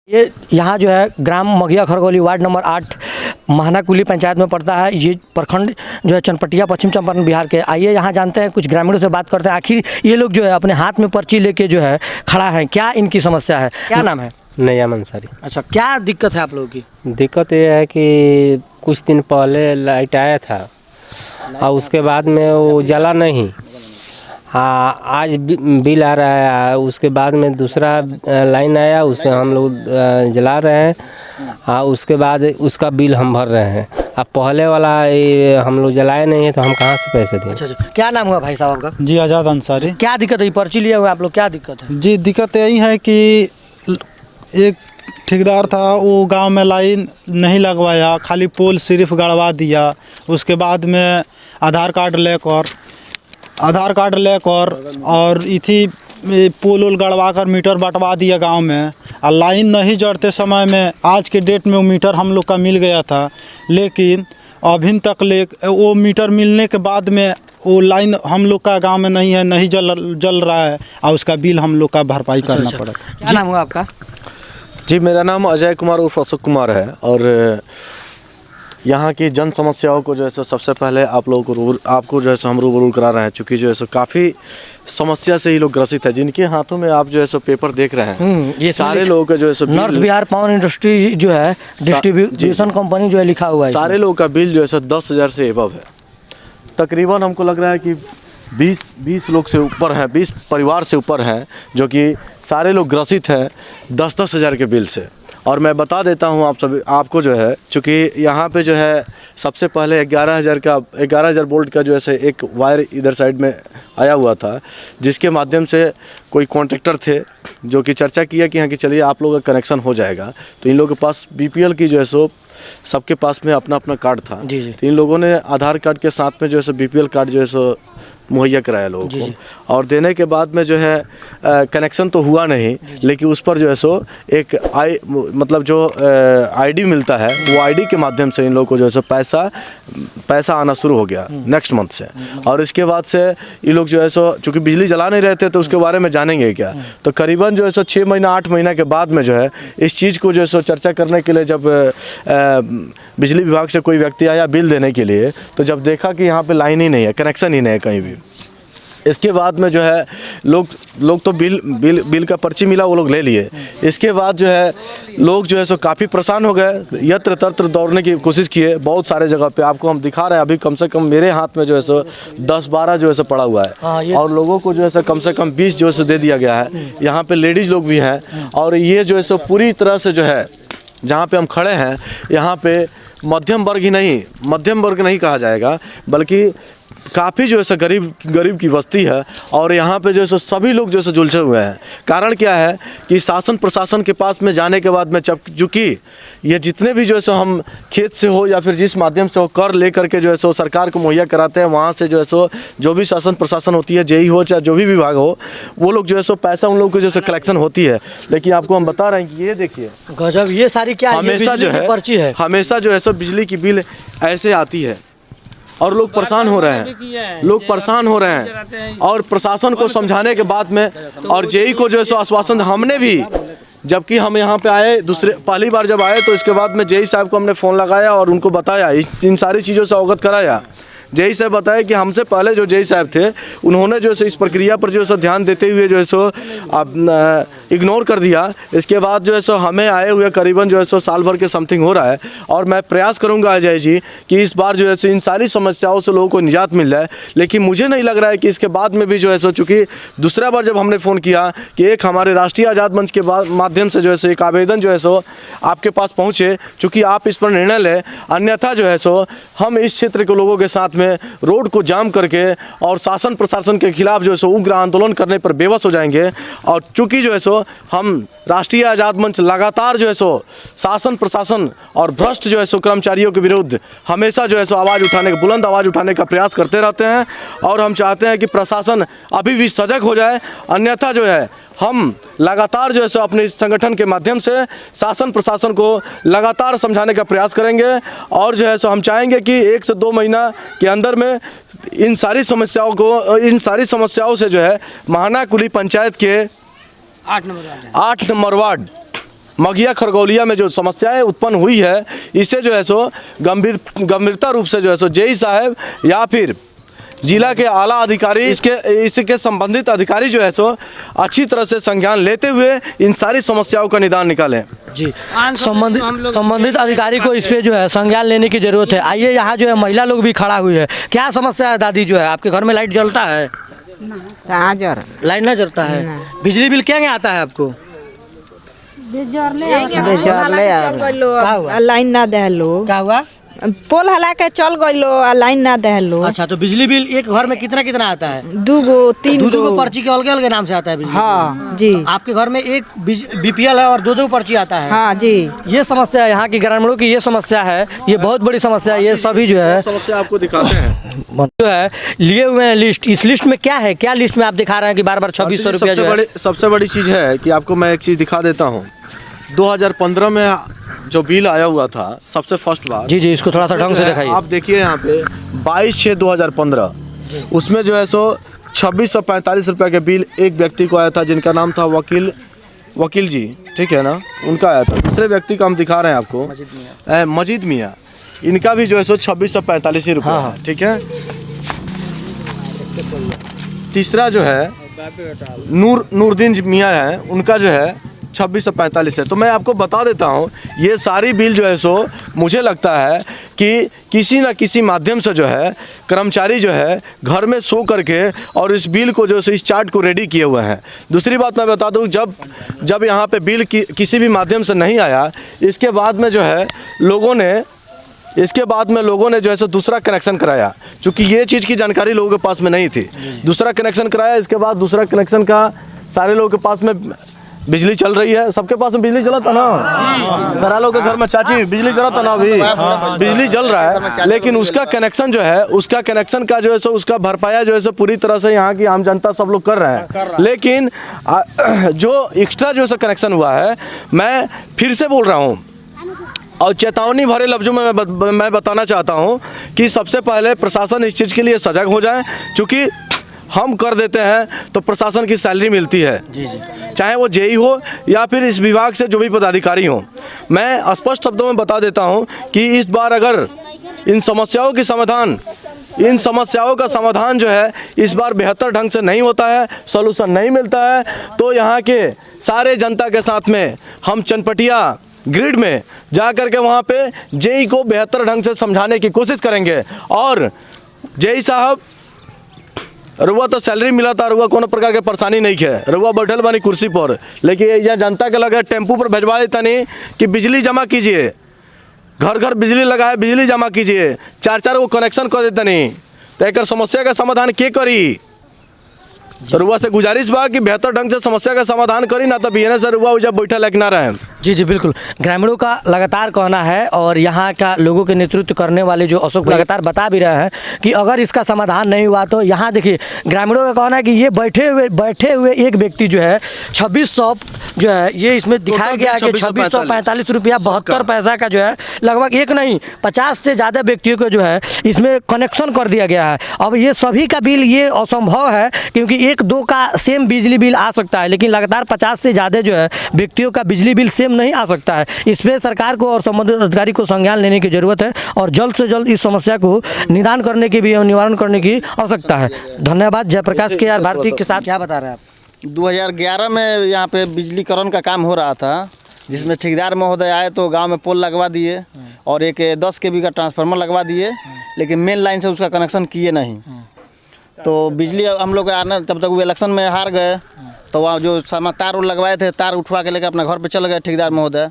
ये यहाँ जो है ग्राम मघिया खरगौली वार्ड नंबर 8 महानाकुली पंचायत में पड़ता है। ये प्रखंड जो है चनपटिया पश्चिम चंपारण बिहार के। आइए यहाँ जानते हैं, कुछ ग्रामीणों से बात करते हैं। आखिर ये लोग जो है अपने हाथ में पर्ची लेके जो है खड़ा है, क्या इनकी समस्या है? क्या नाम है? नया अंसारी। अच्छा, क्या दिक्कत है आप लोगों की? दिक्कत ये है कि कुछ दिन पहले लाइट आया था और उसके बाद में वो जला नहीं। हाँ, आज बिल आ रहा है, उसके बाद में दूसरा लाइन आया, उसे हम लोग जला रहे हैं। हाँ, उसके बाद उसका बिल हम भर रहे हैं। अब पहले वाला हम लोग जलाए नहीं है तो हम कहाँ से पैसे दें? अच्छा, क्या नाम हुआ भाई साहब आपका? जी, आज़ाद अंसारी। क्या दिक्कत है? पर्ची लिए हुए आप लोग, क्या दिक्कत है? जी, दिक्कत यही है कि एक ठेकेदार था, वो गांव में लाइन नहीं लगवाया, खाली पोल सिर्फ गड़वा दिया। उसके बाद में आधार कार्ड लेकर और इथी पोल वोल गड़वा कर मीटर बंटवा दिया गांव में। और लाइन नहीं जड़ते समय में आज के डेट में वो मीटर हम लोग का मिल गया था, लेकिन अभी तक वो मीटर मिलने के बाद में वो लाइन हम लोग का गांव में नहीं है, नहीं जल रहा है और उसका बिल हम लोग का भरपाई करना पड़ा। क्या नाम हुआ आपका? जी, मेरा नाम अजय कुमार उर्फ अशोक कुमार है। और यहाँ की जन समस्याओं को जो है सो सबसे पहले आपको जो है सो हम रूबरू करा रहे हैं, चूँकि जो है सो काफ़ी समस्या से ही लोग ग्रसित है, जिनके हाथों में आप जो है सो पेपर देख रहे हैं। ये सारे लोगों का जो है so north Bihar power industry जो है डिस्ट्रीब्यूशन कंपनी जो है लिखा हुआ है। सारे लोगों का बिल जो है सो 10,000 से एबव है। तकरीबन हमको लग रहा है कि 20 लोग से ऊपर हैं, 20 परिवार से ऊपर हैं, जो कि सारे लोग ग्रसित हैं 10-10 हज़ार के बिल से। और मैं बता देता हूं आपको जो है, चूँकि यहाँ पे जो है सबसे पहले 11,000 वोल्ट का जो है एक वायर इधर साइड में आया हुआ था, जिसके माध्यम से कोई कॉन्ट्रैक्टर थे जो कि चर्चा किया कि हाँ कि चलिए आप लोगों का कनेक्शन हो जाएगा। तो इन लोगों के पास BPL की जो है सो सबके पास में अपना अपना कार्ड था। जी। तो इन लोगों ने आधार कार्ड के साथ में जो है सो BPL कार्ड जो है सो मुहैया कराया लोगों को। और देने के बाद में जो है कनेक्शन तो हुआ नहीं, लेकिन उस पर जो है सो एक मतलब जो ID मिलता है, वो ID के माध्यम से इन लोगों को जो है सो पैसा आना शुरू हो गया नेक्स्ट मंथ से। और इसके बाद से ये लोग जो है सो चूँकि बिजली जला नहीं रहते तो उसके बारे में जानेंगे क्या। तो करीबन जो है सो 6 महीना 8 महीना के बाद में जो है इस चीज़ को जो है सो चर्चा करने के लिए जब बिजली विभाग से कोई व्यक्ति आया बिल देने के लिए, तो जब देखा कि यहाँ पे लाइन ही नहीं है, कनेक्शन ही नहीं है कहीं भी। इसके बाद में जो है लोग तो बिल का पर्ची मिला, वो लोग ले लिए। इसके बाद जो है लोग जो है सो काफ़ी परेशान हो गए, यत्र तत्र दौड़ने की कोशिश किए बहुत सारे जगह पे। आपको हम दिखा रहे हैं, अभी कम से कम मेरे हाथ में जो है सो 10-12 जो है सो पड़ा हुआ है। और लोगों को जो है सो कम से कम 20 जो है सो दे दिया गया है। यहाँ पे लेडीज़ लोग भी हैं। और ये जो है सो पूरी तरह से जो है जहाँ पे हम खड़े हैं, यहाँ पे मध्यम वर्ग नहीं कहा जाएगा, बल्कि काफ़ी जो है सो गरीब की बस्ती है। और यहाँ पे जो है सो सभी लोग जो है सो जुलझे हुए हैं। कारण क्या है कि शासन प्रशासन के पास में जाने के बाद में चूँकि ये जितने भी जो है सो हम खेत से हो या फिर जिस माध्यम से हो कर ले करके जो है सो सरकार को मुहैया कराते हैं, वहाँ से जो है सो जो भी शासन प्रशासन होती है, JE हो चाहे जो भी विभाग हो, वो लोग जो है सो पैसा उन लोगों को जो है सो कलेक्शन होती है। लेकिन आपको हम बता रहे हैं कि ये देखिए गजब, ये सारी क्या हमेशा जो है पर्ची है, हमेशा जो है सो बिजली की बिल ऐसे आती है और लोग परेशान हो रहे हैं। और प्रशासन को समझाने के बाद में और JE को जो है सो आश्वासन हमने भी, जबकि हम यहाँ पे आए पहली बार जब आए तो इसके बाद में JE साहब को हमने फ़ोन लगाया और उनको बताया, इन सारी चीज़ों से अवगत कराया। JE साहब बताया कि हमसे पहले जो JE साहब थे उन्होंने जो है इस प्रक्रिया पर जो है सो ध्यान देते हुए जो है सो इग्नोर कर दिया। इसके बाद जो है सो हमें आए हुए करीबन जो है सो साल भर के समथिंग हो रहा है। और मैं प्रयास करूंगा अजय जी कि इस बार जो है सो इन सारी समस्याओं से लोगों को निजात मिल रहा है। लेकिन मुझे नहीं लग रहा है कि इसके बाद में भी जो है सो, चूँकि दूसरा बार जब हमने फ़ोन किया कि एक हमारे राष्ट्रीय आज़ाद मंच के माध्यम से जो है सो एक आवेदन जो है सो आपके पास पहुँचे, चूँकि आप इस पर निर्णय लें, अन्यथा जो है सो हम इस क्षेत्र के लोगों के साथ में रोड को जाम करके और शासन प्रशासन के खिलाफ जो है सो उग्र आंदोलन करने पर बेबस हो जाएंगे। और चूँकि जो है सो हम राष्ट्रीय आज़ाद मंच लगातार जो है सो शासन प्रशासन और भ्रष्ट जो है सो कर्मचारियों के विरुद्ध हमेशा जो है सो बुलंद आवाज़ उठाने का प्रयास करते रहते हैं। और हम चाहते हैं कि प्रशासन अभी भी सजग हो जाए, अन्यथा जो है हम लगातार जो है सो अपने संगठन के माध्यम से शासन प्रशासन को लगातार समझाने का प्रयास करेंगे। और जो है सो हम चाहेंगे कि 1 से 2 महीना के अंदर में इन सारी समस्याओं से जो है महानाकुली पंचायत के 8 नंबर वार्ड मघिया खरगौलिया में जो समस्याएं उत्पन्न हुई है, इसे जो है सो गंभीरता रूप से जो है सो जेई साहब या फिर जिला के आला अधिकारी इसके संबंधित अधिकारी जो है सो अच्छी तरह से संज्ञान लेते हुए इन सारी समस्याओं का निदान निकालें। जी, संबंधित अधिकारी को इस पे जो है संज्ञान लेने की जरूरत है। आइए, यहाँ जो है महिला लोग भी खड़ा हुई है। क्या समस्या है दादी? जो है आपके घर में लाइट जलता है? कहाँ जर लाइट नहीं जलता है। बिजली बिल क्या आता है आपको? क्या हुआ? लाइन ना दहलो। क्या हुआ? पोल हला के चल गइलो आ लाइन ना दहलो। अच्छा, तो बिजली बिल एक घर में कितना आता है? 2 गो 3 गो पर्ची के अलग नाम से आता है बिजली? हाँ जी। आपके घर में एक बीपीएल है और 2 पर्ची आता है? हाँ जी। ये समस्या है यहाँ की ग्रामीणों की, ये समस्या है, ये बहुत बड़ी समस्या है। ये सभी जो है समस्या आपको दिखाते हैं जो है लिए हुए हैं लिस्ट। इस लिस्ट में क्या है? क्या लिस्ट में आप दिखा रहे हैं कि बार 2600 रुपया जो है? सबसे बड़ी चीज़ है कि आपको मैं एक चीज़ दिखा देता हूँ। 2015 में जो बिल आया हुआ था सबसे फर्स्ट बार, जी जी, इसको थोड़ा सा ढंग से दिखाइए। आप देखिए यहाँ पे 22/6/2015 उसमें जो है सो 2645 रुपये के बिल एक व्यक्ति को आया था, जिनका नाम था वकील जी, ठीक है ना, उनका आया था। दूसरे व्यक्ति का हम दिखा रहे हैं आपको, मजीद मियाँ, इनका भी जो है सो 2645 रुपये है, ठीक है। तीसरा जो है नूरदीन मियाँ है, उनका जो है 2645 है। तो मैं आपको बता देता हूँ, ये सारी बिल जो है सो मुझे लगता है कि किसी न किसी माध्यम से जो है कर्मचारी जो है घर में सो करके और इस बिल को जो है इस चार्ट को रेडी किए हुए हैं। दूसरी बात मैं बता दूँ, जब यहाँ पे बिल किसी भी माध्यम से नहीं आया, इसके बाद में जो है लोगों ने जो है सो दूसरा कनेक्शन कराया, क्योंकि ये चीज़ की जानकारी लोगों के पास में नहीं थी। दूसरा कनेक्शन कराया, इसके बाद दूसरा कनेक्शन का सारे लोगों के पास में बिजली चल रही है। सबके पास में बिजली चला था ना? सारा लोग के घर में चाची बिजली चला था ना? अभी बिजली जल रहा है, लेकिन उसका कनेक्शन जो है, उसका कनेक्शन का जो है सो उसका भरपाया जो है सो पूरी तरह से यहाँ की आम जनता सब लोग कर रहे हैं। लेकिन जो एक्स्ट्रा जो है कनेक्शन हुआ है, मैं फिर से बोल रहा हूँ और चेतावनी भरे लफ्ज़ों में मैं बताना चाहता हूँ कि सबसे पहले प्रशासन इस चीज़ के लिए सजग हो जाए, क्योंकि हम कर देते हैं तो प्रशासन की सैलरी मिलती है, जी जी, चाहे वो जेई हो या फिर इस विभाग से जो भी पदाधिकारी हो। मैं स्पष्ट शब्दों में बता देता हूं कि इस बार अगर इन समस्याओं का समाधान जो है इस बार बेहतर ढंग से नहीं होता है, सॉल्यूशन नहीं मिलता है, तो यहाँ के सारे जनता के साथ में हम चनपटिया ग्रिड में जा कर के वहाँ पे जेई को बेहतर ढंग से समझाने की कोशिश करेंगे। और जेई साहब, रुआ तो सैलरी मिला था, रुआ कोनो प्रकार के परेशानी नहीं है, रुआ बैठल बानी कुर्सी पर, लेकिन यहाँ जनता के लगे टेम्पू पर भेजवा देता नहीं कि बिजली जमा कीजिए, घर घर बिजली लगाए, बिजली जमा कीजिए, 4 वो कनेक्शन कर देता नहीं, तो एक समस्या का समाधान के करी? रुआ से गुजारिश बा कि बेहतर ढंग से समस्या का समाधान करी, ना तो बीएनए से रुआ जब बैठा लग ना रहे। जी जी, बिल्कुल। ग्रामीणों का लगातार कहना है और यहाँ का लोगों के नेतृत्व करने वाले जो अशोक लगातार बता भी रहे हैं कि अगर इसका समाधान नहीं हुआ तो यहाँ देखिए ग्रामीणों का कहना है कि ये बैठे हुए एक व्यक्ति जो है 2600 जो है ये इसमें दिखाया गया है कि 2645 रुपया 72 पैसा का जो है लगभग एक नहीं 50 से ज़्यादा व्यक्तियों को जो है इसमें कनेक्शन कर दिया गया है। अब ये सभी का बिल ये असंभव है, क्योंकि 1-2 का सेम बिजली बिल आ सकता है, लेकिन लगातार 50 से ज़्यादा जो है व्यक्तियों का बिजली बिल सेम नहीं आ सकता है। इस पर सरकार को और संबंधित अधिकारी को संज्ञान लेने की जरूरत है और जल्द से जल्द इस समस्या को निदान करने की भी निवारण करने की आवश्यकता है। धन्यवाद। जयप्रकाश के आर भारती के साथ क्या बता रहे हैं आप? 2011 में यहाँ पे बिजलीकरण का काम हो रहा था, जिसमें ठेकेदार महोदय आए तो गांव में पोल लगवा दिए और एक 10 kV का ट्रांसफार्मर लगवा दिए, लेकिन मेन लाइन से उसका कनेक्शन किए नहीं। तो बिजली हम लोग आना, तब तक वो इलेक्शन में हार गए, तो वहाँ जो तार लगवाए थे, तार उठवा के लेकर अपना घर पे चल गए ठेकेदार महोदय,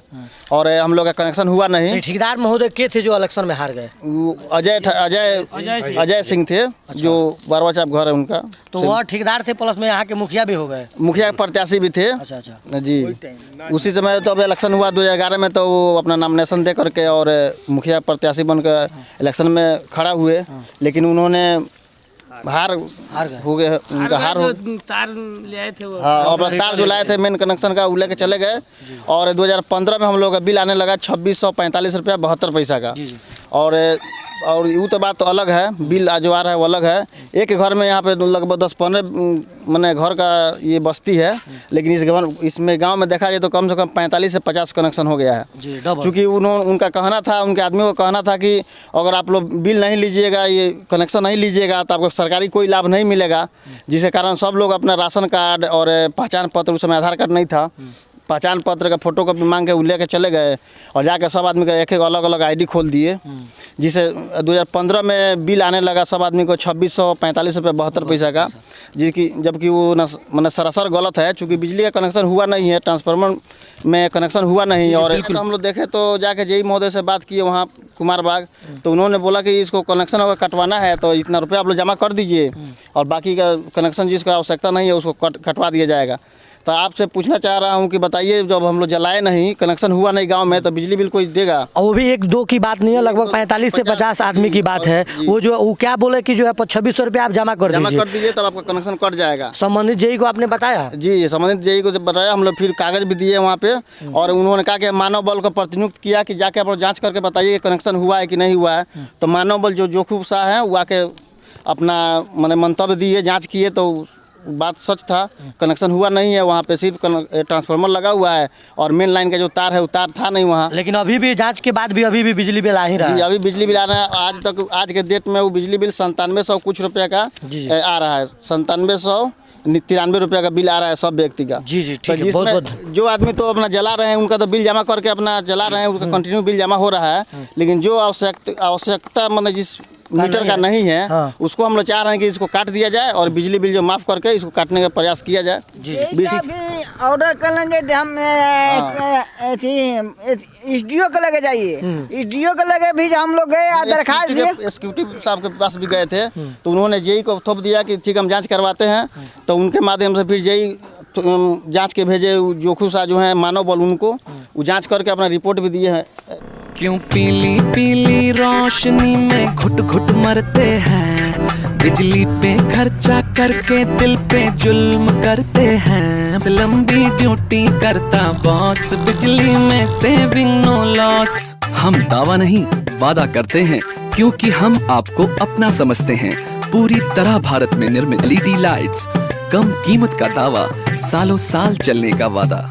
और हम लोग का कनेक्शन हुआ नहीं। ठेकेदार महोदय के थे जो इलेक्शन में हार गए? अजय सिंह थे, जो बारवा चाप घर है उनका। तो वह ठेकेदार थे, प्लस में यहाँ के मुखिया भी हो गए, मुखिया प्रत्याशी भी थे। अच्छा जी। उसी समय तो अब इलेक्शन हुआ 2011 में, तो वो अपना नॉमिनेशन दे करके और मुखिया प्रत्याशी बनकर इलेक्शन में खड़ा हुए, लेकिन उन्होंने हार हो गए, उनका हार हो। तार ले आए थे वो, हाँ, और तार जो लाए थे मेन कनेक्शन का, वो लेके चले गए। और 2015 में हम लोग का बिल आने लगा 2645 रुपया 72 पैसा का। और और वो तो बात तो अलग है, बिल जो आ रहा है वो अलग है। एक घर में यहाँ पे लगभग 10-15 मैंने घर का ये बस्ती है, लेकिन इसमें गांव में देखा जाए तो कम से कम 45 से 50 कनेक्शन हो गया है। क्योंकि उनका कहना था, उनके आदमी को कहना था कि अगर आप लोग बिल नहीं लीजिएगा, ये कनेक्शन नहीं लीजिएगा तो आपको सरकारी कोई लाभ नहीं मिलेगा, जिसके कारण सब लोग अपना राशन कार्ड और पहचान पत्र, उस समय आधार कार्ड नहीं था, पहचान पत्र का फोटो कॉपी मांग के ले के चले गए और जाके सब आदमी का एक अलग अलग आईडी खोल दिए, जिसे 2015 में बिल आने लगा सब आदमी को 2645 रुपये 72 पैसा का, जबकि वो मैंने सरासर गलत है। चूँकि बिजली का कनेक्शन हुआ नहीं है, ट्रांसफार्मर में कनेक्शन हुआ नहीं। और हम लोग देखे तो जाके जेई महोदय से बात किए वहाँ कुमार बाग, तो उन्होंने बोला कि इसको कनेक्शन अगर कटवाना है तो इतना रुपया आप लोग जमा कर दीजिए और बाकी का कनेक्शन जिसका आवश्यकता नहीं है उसको कटवा दिया जाएगा। तो आपसे पूछना चाह रहा हूँ कि बताइए, जब हम लोग जलाए नहीं, कनेक्शन हुआ नहीं गांव में, तो बिजली बिल कोई देगा? और वो भी 1-2 की बात नहीं है, लगभग 45 से 50 आदमी की बात है। वो क्या बोले कि जो है 2600 रुपये आप जमा कर दीजिए तब आपका कनेक्शन कट जाएगा। संबंधित जेई को आपने बताया? जी, संबंधित जेई को बताया, हम लोग फिर कागज भी दिए वहाँ पे, और उन्होंने कहा कि मानव बल को प्रतिनियुक्त किया कि जाके आप जाँच करके बताइए कनेक्शन हुआ है कि नहीं हुआ है। तो मानव बल जो जोखू शाह है वो आके अपना मैंने मंतव्य दिए, जाँच किए तो बात सच था, कनेक्शन हुआ नहीं है वहाँ पे, सिर्फ ट्रांसफार्मर लगा हुआ है और मेन लाइन का जो तार है वो तार था नहीं वहाँ। लेकिन अभी भी जांच के बाद भी अभी भी बिजली बिल आ ही रहा है? जी, अभी बिजली बिल आ रहा है। आज के डेट में वो बिजली बिल 9700 कुछ रुपये का आ रहा है, 9793 रुपये का बिल आ रहा है सब व्यक्ति का। जी जी, ठीक है। बहुत बहुत। जो आदमी तो अपना जला रहे हैं उनका तो बिल जमा करके अपना जला रहे हैं, उनका कंटिन्यू बिल जमा हो रहा है, लेकिन जो आवश्यकता मतलब जिस मीटर का नहीं है, हाँ, उसको हम लोग चाह रहे हैं कि इसको काट दिया जाए और बिजली बिल जो माफ़ करके इसको काटने का प्रयास किया जाए। जी, भी ऑर्डर कर लेंगे हम एसडीओ को लगे जाइए, एसडीओ को लगे भी हम लोग गए, दरखास्त दिए, एग्जीक्यूटिव साहब के पास भी गए थे, तो उन्होंने जेई को थोप दिया कि ठीक हम जांच करवाते हैं। तो उनके माध्यम से फिर जेई जांच के भेजे, जोखू शाह जो है मानव बल, उनको वो जांच करके अपना रिपोर्ट भी दिए हैं। क्यों पीली पीली रोशनी में घुट घुट मरते हैं, बिजली पे खर्चा करके दिल पे जुल्म करते हैं। लंबी ड्यूटी करता बॉस, बिजली में सेविंग नो लॉस। हम दावा नहीं वादा करते हैं, क्योंकि हम आपको अपना समझते हैं। पूरी तरह भारत में निर्मित LED लाइट्स, कम कीमत का दावा, सालों साल चलने का वादा।